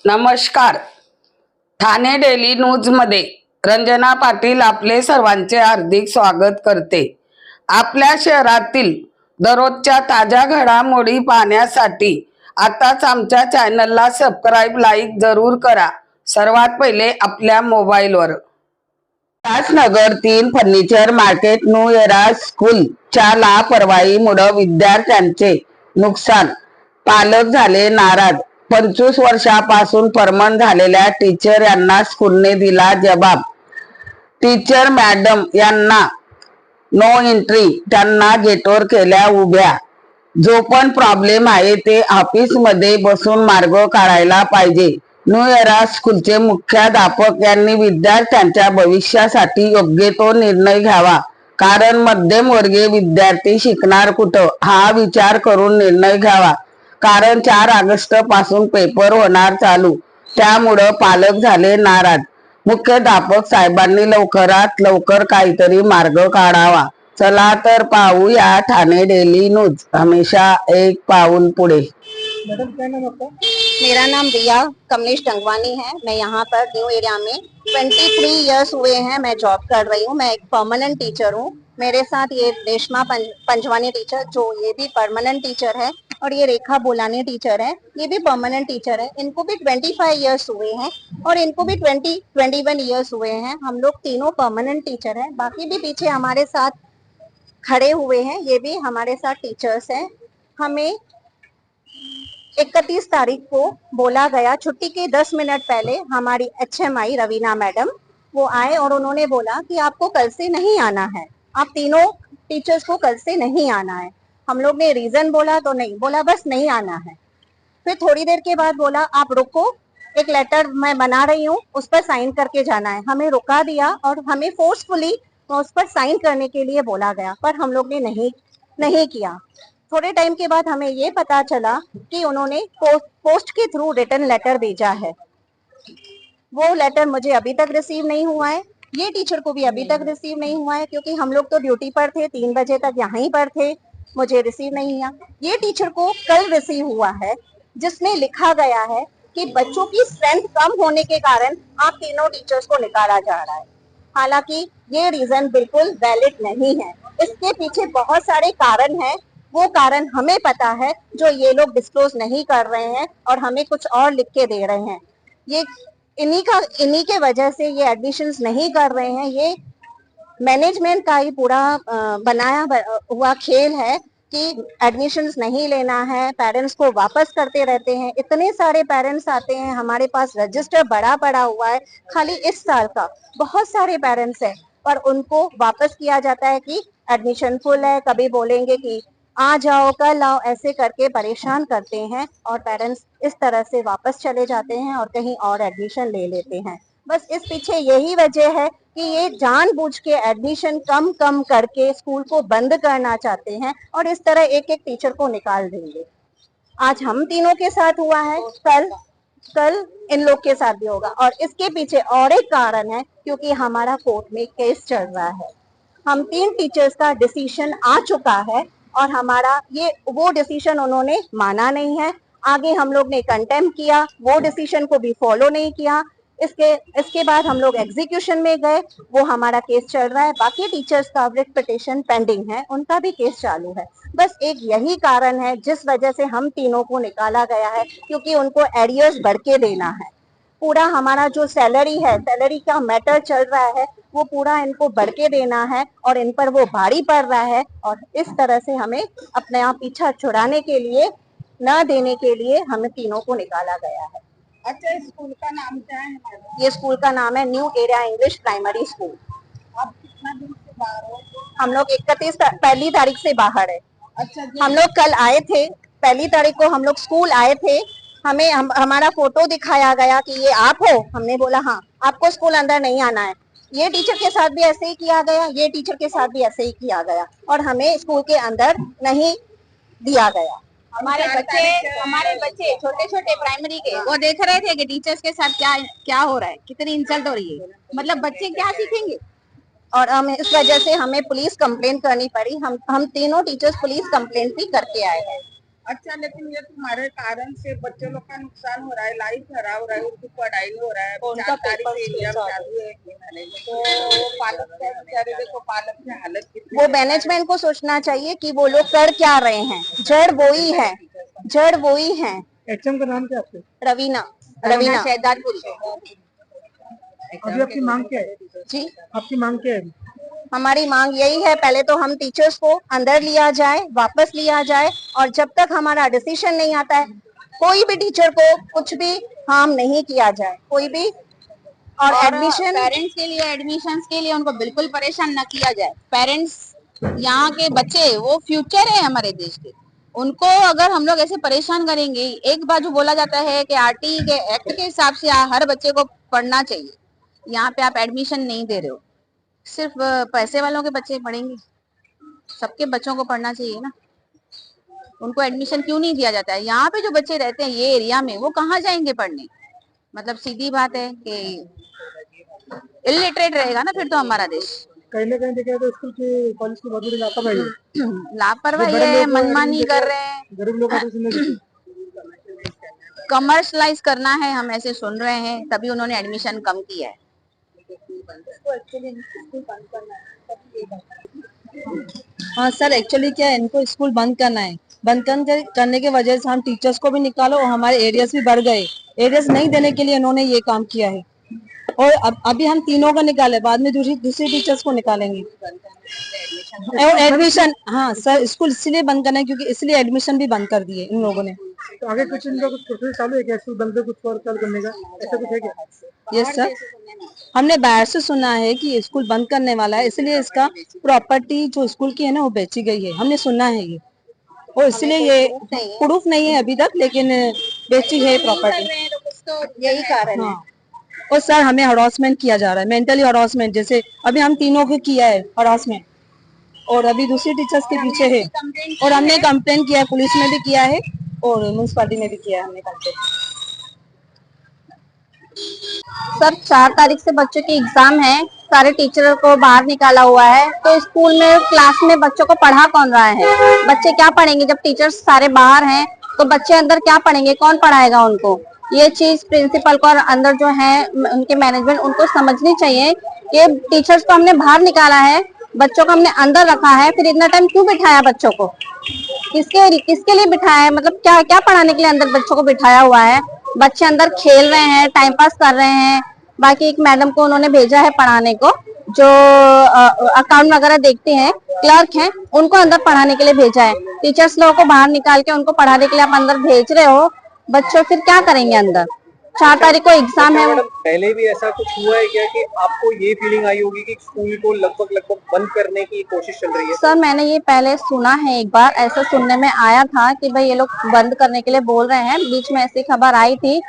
नमस्कार. Thane daily news मध्ये रंजना पाटील आपले सर्वांचे हार्दिक स्वागत करते. आपल्या शहरातील दररोजच्या ताज्या घडामोडी पाहण्यासाठी आताच आमच्या चॅनलला सबस्क्राईब लाईक जरूर करा. सर्वात पहिले आपल्या मोबाईलवर. Ulhasnagar 3 furniture market new era school च्या लापरवाहीमुळे विद्यार्थ्यांचे नुकसान. पालक झाले नाराज. 25 वर्षापासून परमनंट झालेल्या टीचर यांना स्कूलने दिला जबाब. टीचर मॅडम यांना नो एंट्री, त्यांना गेटवर केल्या उभ्या. जो पण प्रॉब्लेम आहे ते ऑफिस मध्ये बसून मार्ग काढायला पाहिजे. न्यू एरा स्कूलचे मुख्याध्यापक यांनी विद्यार्थ्यांच्या भविष्यासाठी योग्य तो निर्णय घ्यावा. कारण मध्यमवर्गीय विद्यार्थी शिकणार कुठं हा विचार करून निर्णय घ्यावा. कारण 4 ऑगस्ट पासून पेपर होणार चालू, त्यामुळं पालक झाले नाराज. मुख्याध्यापक साहेबांनी लवकरात लवकर काहीतरी मार्ग काढावा. चला तर पाहूया ठाणे डेली न्यूज, हमेशा एक पाऊल पुढे. मेरा नाम रिया कमलेश टंगवानी है। मैं यहाँ पर न्यू एरिया में 23 इयर्स हुए हैं मैं जॉब कर रही हूँ। मैं एक परमानेंट टीचर हूँ। मेरे साथ ये रेशमा पंजवानी टीचर, जो ये भी परमानेंट टीचर है, और ये रेखा बोलानी टीचर है, ये भी परमानेंट टीचर है। इनको भी 25 इयर्स हुए हैं और इनको भी 21 इयर्स हुए हैं। हम लोग तीनों परमानेंट टीचर हैं। बाकी भी पीछे हमारे साथ खड़े हुए हैं, ये भी हमारे साथ टीचर्स हैं। हमें 31 तारीख को बोला गया, छुट्टी के 10 मिनट पहले हमारी HMI रवीना मैडम वो आए और उन्होंने बोला कि आपको कल से नहीं आना है, आप तीनों टीचर्स को कल से नहीं आना है। हम लोग ने रीजन बोला तो नहीं बोला, बस नहीं आना है। फिर थोड़ी देर के बाद बोला आप रुको, एक लेटर मैं बना रही हूँ, उस पर साइन करके जाना है। हमें रुका दिया और हमें फोर्सफुली उस पर साइन करने के लिए बोला गया, पर हम लोग ने नहीं किया। थोड़े टाइम के बाद हमें ये पता चला कि उन्होंने पोस्ट के थ्रू रिटर्न लेटर भेजा है। वो लेटर मुझे अभी तक रिसीव नहीं हुआ है, ये टीचर को भी अभी तक रिसीव नहीं हुआ है, क्योंकि हम लोग तो ड्यूटी पर थे, 3 बजे तक यहीं पर थे, मुझे रिसीव नहीं हुआ। ये टीचर को कल रिसीव हुआ है, जिसमें लिखा गया है कि बच्चों की स्ट्रेंथ कम होने के कारण आप तीनों टीचर्स को निकाला जा रहा है। हालांकि ये रीजन बिल्कुल वैलिड नहीं है, इसके पीछे बहुत सारे कारण हैं। वो कारण हमें पता है, जो ये लोग डिस्क्लोज नहीं कर रहे हैं और हमें कुछ और लिख के दे रहे हैं। ये इन्हीं के वजह से ये एडमिशंस नहीं कर रहे हैं। ये मैनेजमेंट का ही पूरा बनाया हुआ खेल है कि एडमिशंस नहीं लेना है, पेरेंट्स को वापस करते रहते हैं। इतने सारे पेरेंट्स आते हैं हमारे पास, रजिस्टर बड़ा पड़ा हुआ है खाली इस साल का, बहुत सारे पेरेंट्स हैं, पर उनको वापस किया जाता है कि एडमिशन फुल है, कभी बोलेंगे कि आ जाओ कल आओ, ऐसे करके परेशान करते हैं और पेरेंट्स इस तरह से वापस चले जाते हैं और कहीं और एडमिशन ले लेते हैं। बस इस पीछे यही वजह है कि ये जानबूझ के एडमिशन कम करके स्कूल को बंद करना चाहते हैं और इस तरह एक एक टीचर को निकाल देंगे। आज हम तीनों के साथ हुआ है, कल इन लोग के साथ भी होगा। और इसके पीछे और एक कारण है, क्योंकि हमारा कोर्ट में केस चल रहा है। हम 3 टीचर्स का डिसीजन आ चुका है और हमारा ये वो डिसीजन उन्होंने माना नहीं है। आगे हम लोग ने कंटेम्प्ट किया, वो डिसीजन को भी फॉलो नहीं किया। इसके बाद हम लोग एग्जीक्यूशन में गए, वो हमारा केस चल रहा है। बाकी टीचर्स का रिट पिटीशन पेंडिंग है, उनका भी केस चालू है। बस एक यही कारण है जिस वजह से हम तीनों को निकाला गया है, क्योंकि उनको एरियर्स बढ़ के देना है। पूरा हमारा जो सैलरी है, सैलरी का मैटर चल रहा है, वो पूरा इनको बढ़ के देना है और इन पर वो भारी पड़ रहा है। और इस तरह से हमें अपने आप पीछा छुड़ाने के लिए, न देने के लिए हमें तीनों को निकाला गया है। अच्छा, स्कूल का नाम क्या है? ये स्कूल का नाम है new area English primary school. आप कितना दिन से बाहर हो? हम लोग 1 तारीख से बाहर है। अच्छा, हम लोग कल आए थे, 1 तारीख को हम लोग स्कूल आए थे। हमें हमारा फोटो दिखाया गया कि ये आप हो। हमने बोला हाँ, आपको स्कूल अंदर नहीं आना है। ये टीचर के साथ भी ऐसे ही किया गया, ये टीचर के साथ भी ऐसे ही किया गया और हमें स्कूल के अंदर नहीं दिया गया। हमारे बच्चे छोटे छोटे प्राइमरी के वो देख रहे थे कि टीचर्स के साथ क्या क्या हो रहा है, कितनी इंसल्ट हो रही है, मतलब बच्चे क्या सीखेंगे। और हम इस वजह से हमें पुलिस कंप्लेंट करनी पड़ी। हम तीनों टीचर्स पुलिस कंप्लेंट भी करके आए हैं। अच्छा, लेकिन ये तुम्हारे कारण से बच्चों लोग का नुकसान हो रहा है, लाइफ खराब हो रहा है, उनकी पढ़ाई नहीं हो रहा है। उनका 4 तारीख से पेपर एग्जाम चालू है, तो वो पालक क्या बेचारे, देखो पालक की हालत कितनी वो बेकार है। मैनेजमेंट को सोचना चाहिए कि वो लोग कर क्या रहे हैं। जड़ वही है, जड़ वही है। एचएम का नाम क्या है आपके? रवीना, रवीना शहजादपुरी। अभी आपकी मांग क्या है? जी, आपकी मांग क्या है अभी? हमारी मांग यही है, पहले तो हम टीचर्स को अंदर लिया जाए, वापस लिया जाए, और जब तक हमारा डिसीजन नहीं आता है, कोई भी टीचर को कुछ भी हार्म नहीं किया जाए, कोई भी। और एडमिशन, पेरेंट्स के लिए, एडमिशन्स के लिए उनको बिल्कुल परेशान न किया जाए। पेरेंट्स, यहाँ के बच्चे वो फ्यूचर है हमारे देश के, उनको अगर हम लोग ऐसे परेशान करेंगे। एक बाजू बोला जाता है कि आरटी के एक्ट के हिसाब से हर बच्चे को पढ़ना चाहिए, यहाँ पे आप एडमिशन नहीं दे रहे हो, सिर्फ पैसे वालों के बच्चे पढ़ेंगे, सबके बच्चों को पढ़ना चाहिए ना। उनको एडमिशन क्यों नहीं दिया जाता है? यहाँ पे जो बच्चे रहते हैं ये एरिया में, वो कहाँ जाएंगे पढ़ने? मतलब सीधी बात है कि इलिटरेट रहेगा ना फिर तो हमारा देश। कहीं ना कहीं देखा तो स्कूल के कॉलेज की बहुत बड़ी लापरवाही है। लापरवाही बड़े है, लोग मनमानी कर रहे हैं, गरीब लोग का तो सुनने देते। कमर्शलाइज करना है, हम ऐसे सुन रहे हैं, तभी उन्होंने एडमिशन कम किया है। हाँ सर, एक्चुअली क्या है, इनको स्कूल बंद करना है। करने की वजह से हम टीचर्स को भी निकालो और हमारे एरियाज भी बढ़ गए। एरियाज नहीं देने के लिए इन्होंने ये काम किया है। और अभी हम तीनों को निकाले, बाद में दूसरी टीचर्स को निकालेंगे। और एडमिशन, हाँ सर, स्कूल इसलिए बंद करना है क्योंकि इसलिए एडमिशन भी बंद कर दिए इन लोगों ने। तो आगे कुछ इनका कुछ प्रोसेस चालू है क्या स्कूल बंद पे कुछ और चालू करने का, ऐसा कुछ है क्या? यस सर, हमने बाहर से सुना है कि स्कूल बंद करने वाला है, इसलिए इसका प्रॉपर्टी जो स्कूल की है ना वो बेची गई है, हमने सुना है ये। और इसलिए ये प्रूफ नहीं है अभी तक, लेकिन बेची है प्रॉपर्टी। यही कारण है। हाँ। और सर हमें हरासमेंट किया जा रहा है, मेंटली हरासमेंट, जैसे अभी हम तीनों को किया है हरासमेंट, और अभी दूसरी टीचर्स के पीछे है। और हमने कंप्लेन किया है, पुलिस में भी किया है और म्यूनसिपालिटी में भी किया है हमने कंप्लेन। सर 4 तारीख से बच्चों की एग्जाम है, सारे टीचरों को बाहर निकाला हुआ है, तो स्कूल में क्लास में बच्चों को पढ़ा कौन रहा है? बच्चे क्या पढ़ेंगे जब टीचर्स सारे बाहर हैं? तो बच्चे अंदर क्या पढ़ेंगे, कौन पढ़ाएगा उनको? ये चीज प्रिंसिपल को और अंदर जो है उनके मैनेजमेंट, उनको समझनी चाहिए कि टीचर्स को हमने बाहर निकाला है, बच्चों को हमने अंदर रखा है, फिर इतना टाइम क्यों बिठाया बच्चों को? किसके लिए बिठाया है? मतलब क्या क्या पढ़ाने के लिए अंदर बच्चों को बिठाया हुआ है? बच्चे अंदर खेल रहे हैं, टाइम पास कर रहे हैं। बाकी एक मैडम को उन्होंने भेजा है पढ़ाने को, जो अकाउंट वगैरह देखते हैं, क्लर्क हैं, उनको अंदर पढ़ाने के लिए भेजा है। टीचर्स लोगों को बाहर निकाल के उनको पढ़ाने के लिए आप अंदर भेज रहे हो, बच्चों फिर क्या करेंगे अंदर? 4 तारीख को एग्जाम है। मैडम, पहले भी ऐसा कुछ हुआ है क्या कि आपको ये फीलिंग आई होगी कि स्कूल को लगभग बंद करने की कोशिश चल रही है? सर मैंने ये पहले सुना है, एक बार ऐसा सुनने में आया था कि भाई ये लोग बंद करने के लिए बोल रहे हैं, बीच में ऐसी खबर आई थी,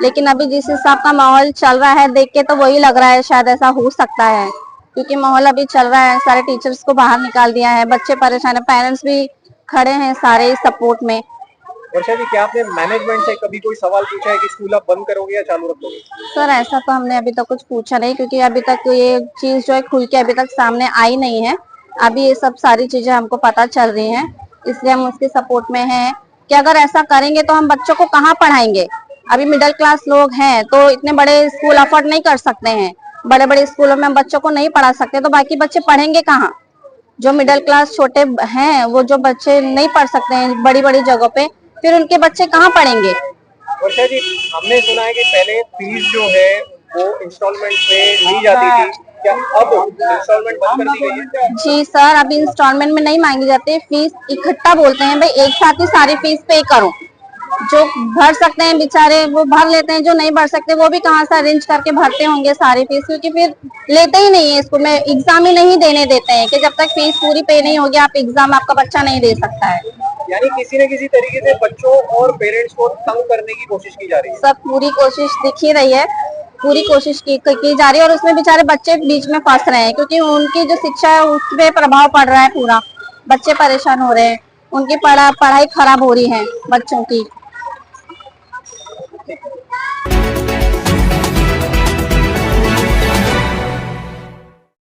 लेकिन अभी जिस हिसाब का माहौल चल रहा है देख के तो वही लग रहा है शायद ऐसा हो सकता है, क्योंकि माहौल अभी चल रहा है, सारे टीचर्स को बाहर निकाल दिया है, बच्चे परेशान है, पेरेंट्स भी खड़े हैं सारे सपोर्ट में। वर्षा जी, क्या आपने मैनेजमेंट से कभी कोई सवाल पूछा है कि स्कूल आप बंद करोगे या चालू रखोगे? सर ऐसा तो हमने अभी तक कुछ पूछा नहीं, क्योंकि अभी तक ये चीज जो है खुल के अभी तक सामने आई नहीं है। अभी ये सब सारी चीजें हमको पता चल रही हैं, इसलिए हम उसके सपोर्ट में हैं कि अगर ऐसा करेंगे तो हम बच्चों को कहाँ पढ़ाएंगे? अभी मिडिल क्लास लोग हैं तो इतने बड़े स्कूल अफोर्ड नहीं कर सकते हैं, बड़े बड़े स्कूलों में हम बच्चों को नहीं पढ़ा सकते, तो बाकी बच्चे पढ़ेंगे कहाँ? जो मिडिल क्लास छोटे हैं, वो जो बच्चे नहीं पढ़ सकते हैं बड़ी बड़ी जगहों पे, फिर उनके बच्चे कहाँ पढ़ेंगे? वर्षा जी, हमने सुना है कि पहले फीस जो है वो इंस्टॉलमेंट में ली जाती थी, क्या अब इंस्टॉलमेंट बंद कर दी गई है? जी सर, अभी इंस्टॉलमेंट में नहीं मांगी जाती, फीस इकट्ठा बोलते हैं, भाई एक साथ ही सारी फीस पे करो। जो भर सकते हैं बेचारे वो भर लेते हैं, जो नहीं भर सकते वो भी कहाँ से अरेंज करके भरते होंगे सारी फीस, क्योंकि फिर लेते ही नहीं है स्कूल में, एग्जाम ही नहीं देने देते हैं कि जब तक फीस पूरी पे नहीं होगी आप एग्जाम आपका बच्चा नहीं दे सकता है। यानी किसी न किसी तरीके से बच्चों और पेरेंट्स को तंग करने की कोशिश की जा रही है। सब पूरी कोशिश दिख ही रही है, पूरी कोशिश की जा रही है, और उसमें बेचारे बच्चे बीच में फंस रहे हैं, क्योंकि उनकी जो शिक्षा है उस पे प्रभाव पड़ रहा है पूरा, बच्चे परेशान हो रहे हैं, उनकी पढ़ाई खराब हो रही है बच्चों की।